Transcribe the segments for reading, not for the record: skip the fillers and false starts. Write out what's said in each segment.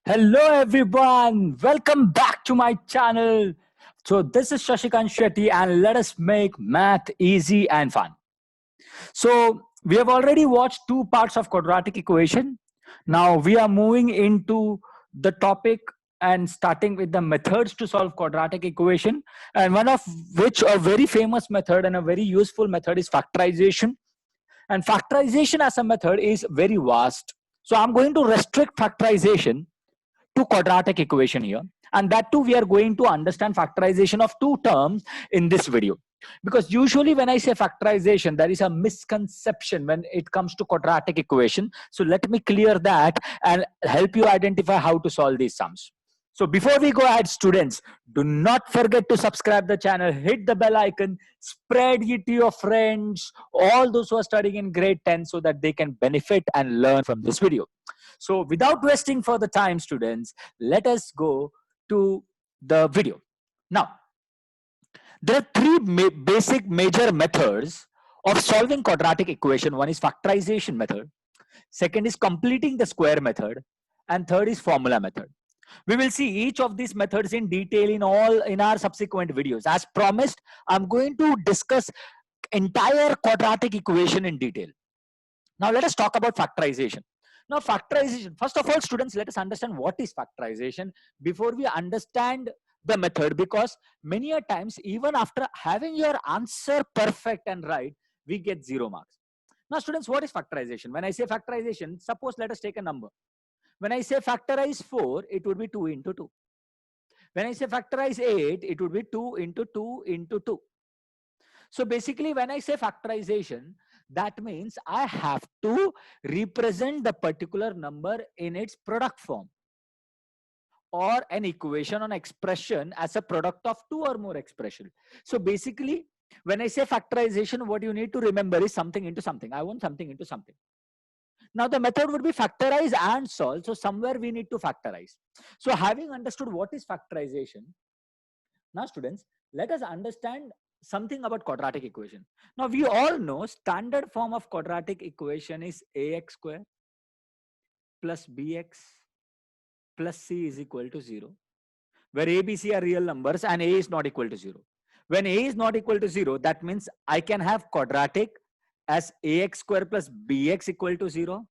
Hello everyone, welcome back to my channel. So this is Shashikant Shetty and let us make math easy and fun. So we have already watched two parts of quadratic equation. Now we are moving into the topic and starting with the methods to solve quadratic equation, and one of which a very famous method and a very useful method is factorization. And factorization as a method is very vast. So I'm going to restrict factorization to quadratic equation here, and that too we are going to understand factorization of two terms in this video, because usually when I say factorization there is a misconception when it comes to quadratic equation. So let me clear that and help you identify how to solve these sums. So before we go ahead, students, do not forget to subscribe the channel, hit the bell icon, spread it to your friends, all those who are studying in grade 10, so that they can benefit and learn from this video. So without wasting further time, students, let us go to the video. Now, there are three basic major methods of solving quadratic equation. One is factorization method, second is completing the square method, and third is formula method. We will see each of these methods in detail in our subsequent videos. As promised, I'm going to discuss entire quadratic equation in detail. Now let us talk about factorization. Now factorization, first of all, students, let us understand what is factorization before we understand the method, because many a times even after having your answer perfect and right, we get 0 marks. Now students, what is factorization? When I say factorization, suppose let us take a number. When I say factorize 4, it would be 2 into 2. When I say factorize 8, it would be 2 into 2 into 2. So basically, when I say factorization, that means I have to represent the particular number in its product form, or an equation or expression as a product of two or more expression. So basically, when I say factorization, what you need to remember is something into something. I want something into something. Now the method would be factorize and solve. So somewhere we need to factorize. So having understood what is factorization, now students, let us understand something about quadratic equation. Now we all know standard form of quadratic equation is ax square plus bx plus c is equal to 0, where a, b, c are real numbers and a is not equal to 0. When a is not equal to 0, that means I can have quadratic as ax square plus bx equal to 0,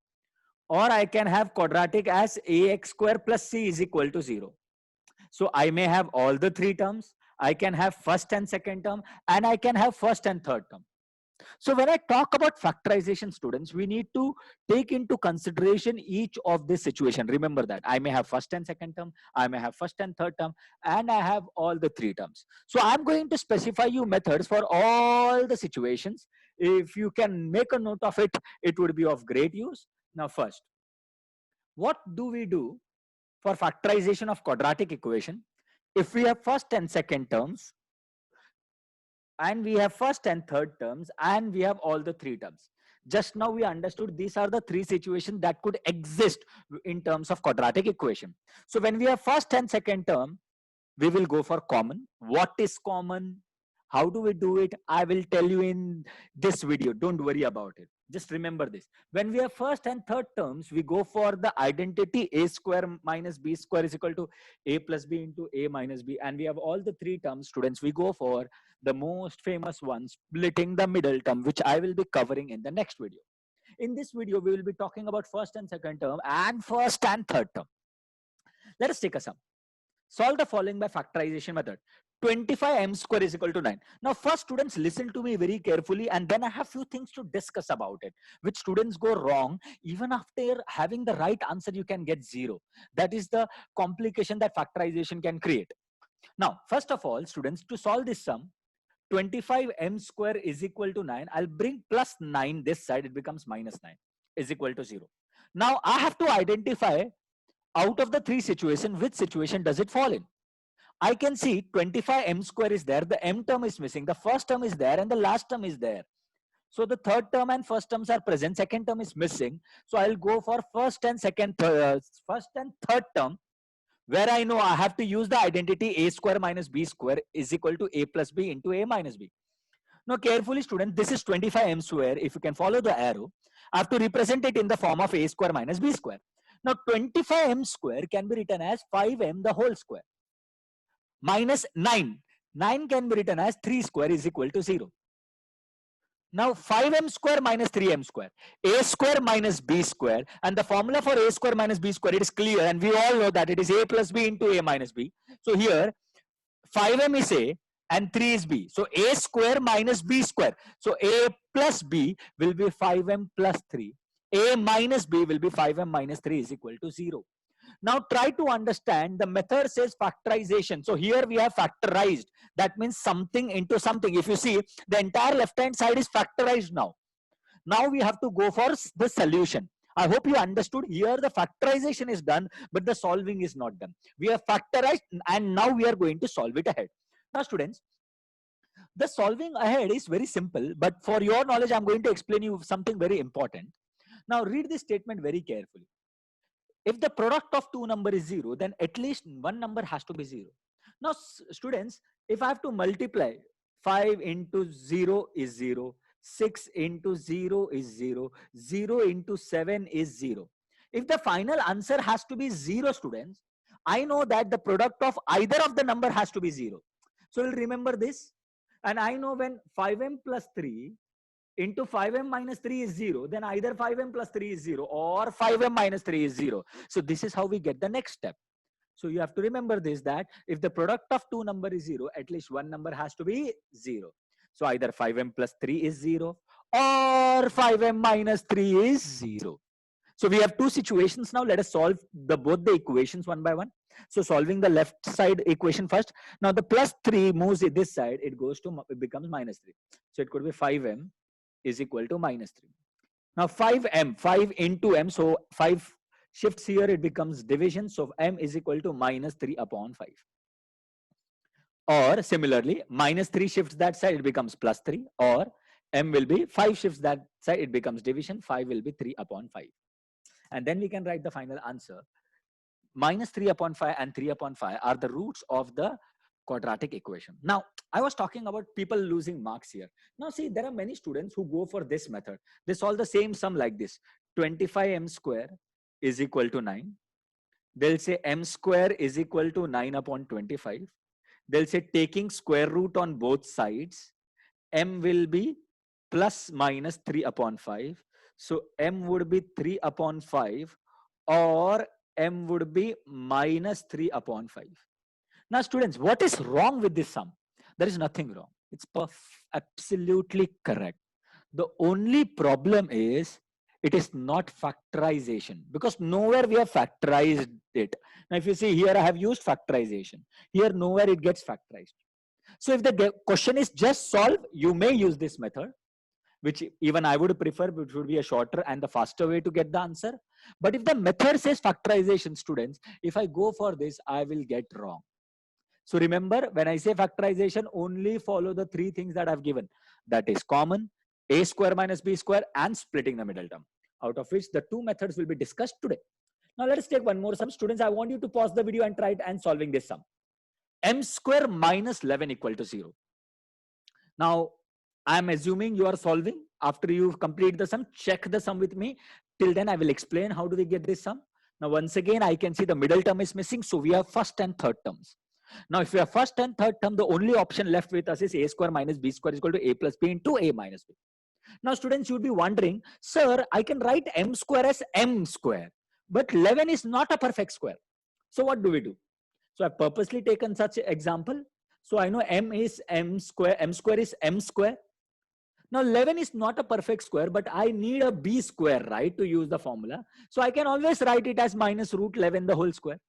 or I can have quadratic as ax square plus c is equal to 0. So I may have all the three terms. I can have first and second term, and I can have first and third term. So when I talk about factorization, students, we need to take into consideration each of this situation. Remember that I may have first and second term, I may have first and third term, and I have all the three terms. So I'm going to specify you methods for all the situations. If you can make a note of it, it would be of great use. Now first, what do we do for factorization of quadratic equation? If we have first and second terms, and we have first and third terms, and we have all the three terms. Just now we understood these are the three situations that could exist in terms of quadratic equation. So when we have first and second term, we will go for common. What is common? How do we do it? I will tell you in this video. Don't worry about it. Just remember this. When we have first and third terms, we go for the identity a square minus b square is equal to a plus b into a minus b. And we have all the three terms, students. We go for the most famous one, splitting the middle term, which I will be covering in the next video. In this video, we will be talking about first and second term and first and third term. Let us take a sum. Solve the following by factorization method. 25m square is equal to 9. Now first, students, listen to me very carefully, and then I have few things to discuss about it, which students go wrong. Even after having the right answer, you can get 0. That is the complication that factorization can create. Now first of all, students, to solve this sum, 25m square is equal to 9. I'll bring plus 9 this side, it becomes minus 9 is equal to 0. Now I have to identify out of the three situations, which situation does it fall in? I can see 25m square is there, the m term is missing, the first term is there, and the last term is there. So the third term and first terms are present, second term is missing. So I'll go for first and third term, where I know I have to use the identity a square minus b square is equal to a plus b into a minus b. Now carefully, student, this is 25m square. If you can follow the arrow, I have to represent it in the form of a square minus b square. Now 25m square can be written as 5m the whole square minus 9. 9 can be written as 3 square is equal to 0. Now 5m square minus 3m square, a square minus b square, and the formula for a square minus b square, it is clear, and we all know that it is a plus b into a minus b. So here 5m is a and 3 is b. So a square minus b square. So a plus b will be 5m plus 3. A minus b will be 5m minus 3 is equal to 0. Now try to understand, the method says factorization. So here we have factorized. That means something into something. If you see, the entire left hand side is factorized now. Now we have to go for the solution. I hope you understood. Here the factorization is done, but the solving is not done. We have factorized and now we are going to solve it ahead. Now students, the solving ahead is very simple, but for your knowledge, I'm going to explain you something very important. Now read this statement very carefully. If the product of two numbers is 0, then at least one number has to be 0. Now students, if I have to multiply 5 into 0 is 0, 6 into 0 is 0, 0 into 7 is 0. If the final answer has to be 0, students, I know that the product of either of the number has to be 0. So we'll remember this. And I know when 5m plus 3 into 5m minus 3 is 0, then either 5m plus 3 is 0 or 5m minus 3 is 0. So this is how we get the next step. So you have to remember this, that if the product of two number is 0, at least one number has to be 0. So either 5m plus 3 is 0 or 5m minus 3 is 0. So we have two situations now. Let us solve both the equations one by one. So solving the left side equation first. Now the plus 3 moves this side, it becomes minus 3. So it could be 5m is equal to minus 3. Now 5m, 5 into m, so 5 shifts here, it becomes division. So m is equal to minus 3 upon 5. Or similarly, minus 3 shifts that side, it becomes plus 3. Or m will be 5 shifts that side, it becomes division. 5 will be 3 upon 5. And then we can write the final answer. Minus 3 upon 5 and 3 upon 5 are the roots of the quadratic equation. Now, I was talking about people losing marks here. Now, see, there are many students who go for this method. They solve the same sum like this. 25m square is equal to 9. They'll say m square is equal to 9 upon 25. They'll say taking square root on both sides, m will be plus minus 3 upon 5. So m would be 3 upon 5 or m would be minus 3 upon 5. Now students, what is wrong with this sum? There is nothing wrong. It's absolutely correct. The only problem is it is not factorization, because nowhere we have factorized it. Now if you see here, I have used factorization. Here nowhere it gets factorized. So if the question is just solve, you may use this method, which even I would prefer, which would be a shorter and the faster way to get the answer. But if the method says factorization, students, if I go for this, I will get wrong. So remember, when I say factorization, only follow the 3 things that I've given. That is common, a square minus b square, and splitting the middle term, out of which the 2 methods will be discussed today. Now let us take one more sum. Students, I want you to pause the video and try it and solving this sum. M square minus 11 equal to 0. Now, I'm assuming you are solving. After you complete the sum, check the sum with me. Till then, I will explain how do we get this sum. Now, once again, I can see the middle term is missing. So we have first and third terms. Now, if we have first and third term, the only option left with us is a square minus b square is equal to a plus b into a minus b. Now, students, you would be wondering, sir, I can write m square as m square, but 11 is not a perfect square. So what do we do? So I've purposely taken such an example. So I know m is m square is m square. Now 11 is not a perfect square, but I need a b square, right, to use the formula. So I can always write it as minus root 11 the whole square.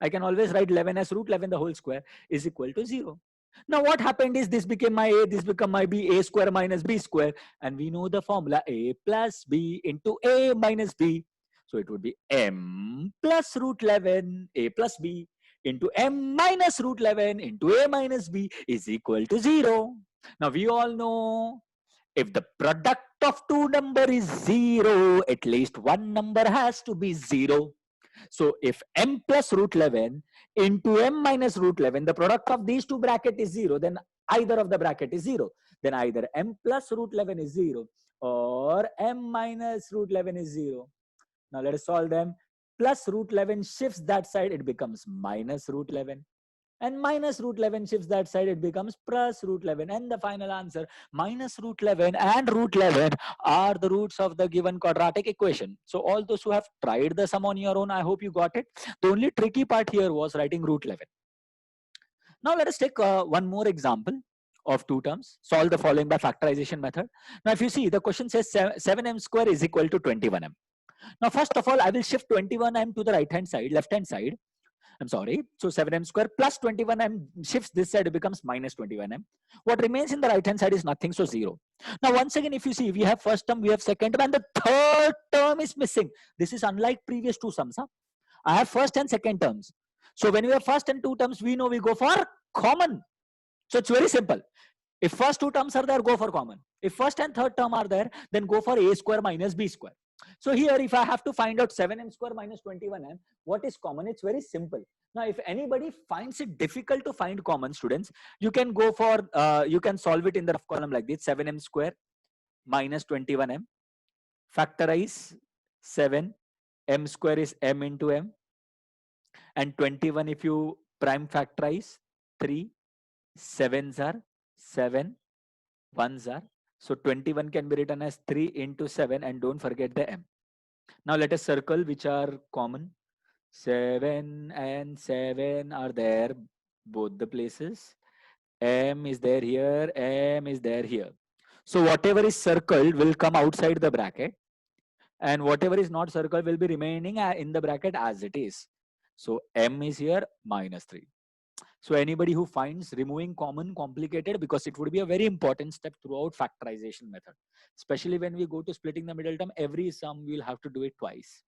I can always write 11 as root 11 the whole square is equal to 0. Now what happened is this became my a, this became my b, a square minus b square. And we know the formula a plus b into a minus b. So it would be m plus root 11 a plus b into m minus root 11 into a minus b is equal to 0. Now we all know if the product of two number is 0, at least one number has to be 0. So if m plus root 11 into m minus root 11, the product of these two bracket is 0, then either of the bracket is 0. Then either m plus root 11 is 0 or m minus root 11 is 0. Now let us solve them. plus root 11 shifts that side, it becomes minus root 11. And minus root 11 shifts that side, it becomes plus root 11. And the final answer, minus root 11 and root 11 are the roots of the given quadratic equation. So all those who have tried the sum on your own, I hope you got it. The only tricky part here was writing root 11. Now let us take one more example of two terms. Solve the following by factorization method. Now if you see, the question says 7m square is equal to 21m. Now first of all, I will shift 21m to the right hand side, left hand side. I'm sorry. So 7m square plus 21m shifts this side, it becomes minus 21m. What remains in the right hand side is nothing, so 0. Now once again, if you see, we have first term, we have second term, and the third term is missing. This is unlike previous two sums. Huh? I have first and second terms. So when we have first and two terms, we know we go for common. So it's very simple. If first two terms are there, go for common. If first and third term are there, then go for a square minus b square. So here, if I have to find out 7m square minus 21m, what is common? It's very simple. Now, if anybody finds it difficult to find common, students, you can go for, you can solve it in the rough column like this: 7m square minus 21m. Factorize 7, m square is m into m. And 21, if you prime factorize, 3, 7s are 7, 1s are. So 21 can be written as 3 into 7, and don't forget the m. Now let us circle which are common. 7 and 7 are there, both the places. M is there here, M is there here. So whatever is circled will come outside the bracket, and whatever is not circled will be remaining in the bracket as it is. So M is here, minus 3. So anybody who finds removing common complicated, because it would be a very important step throughout factorization method, especially when we go to splitting the middle term, every sum we'll have to do it twice.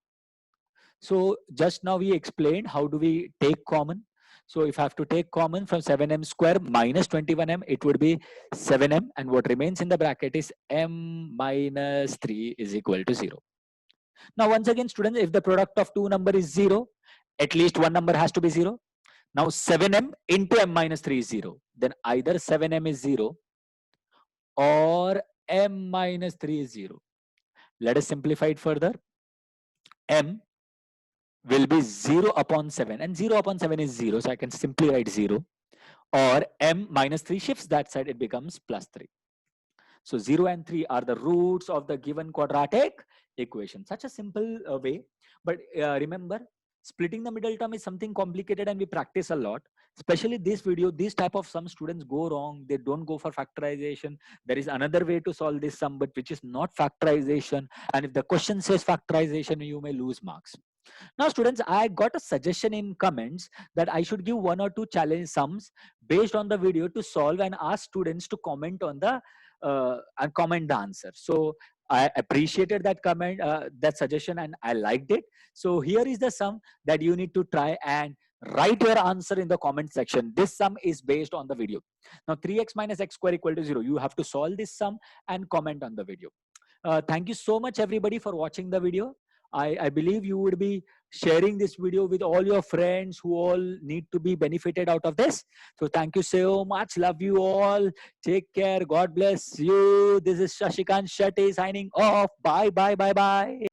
So just now we explained how do we take common. So if I have to take common from 7m square minus 21m, it would be 7m, and what remains in the bracket is m minus 3 is equal to 0. Now once again, students, if the product of two number is 0, at least one number has to be 0. Now 7m into m minus 3 is 0. Then either 7m is 0 or m minus 3 is 0. Let us simplify it further. M will be 0 upon 7, and 0 upon 7 is 0, so I can simply write 0. Or m minus 3 shifts that side, it becomes plus 3. So 0 and 3 are the roots of the given quadratic equation. Such a simple way. But remember, splitting the middle term is something complicated, and we practice a lot. Especially this video, these type of some students go wrong. They don't go for factorization. There is another way to solve this sum, but which is not factorization. And if the question says factorization, you may lose marks. Now, students, I got a suggestion in comments that I should give one or two challenge sums based on the video to solve, and ask students to comment on the and comment the answer. So I appreciated that comment, that suggestion, and I liked it. So here is the sum that you need to try and write your answer in the comment section. This sum is based on the video. Now 3x minus x square equal to 0. You have to solve this sum and comment on the video. Thank you so much, everybody, for watching the video. I believe you would be sharing this video with all your friends who all need to be benefited out of this. So thank you so much. Love you all. Take care. God bless you. This is Shashikant Shetty signing off. Bye, bye, bye, bye.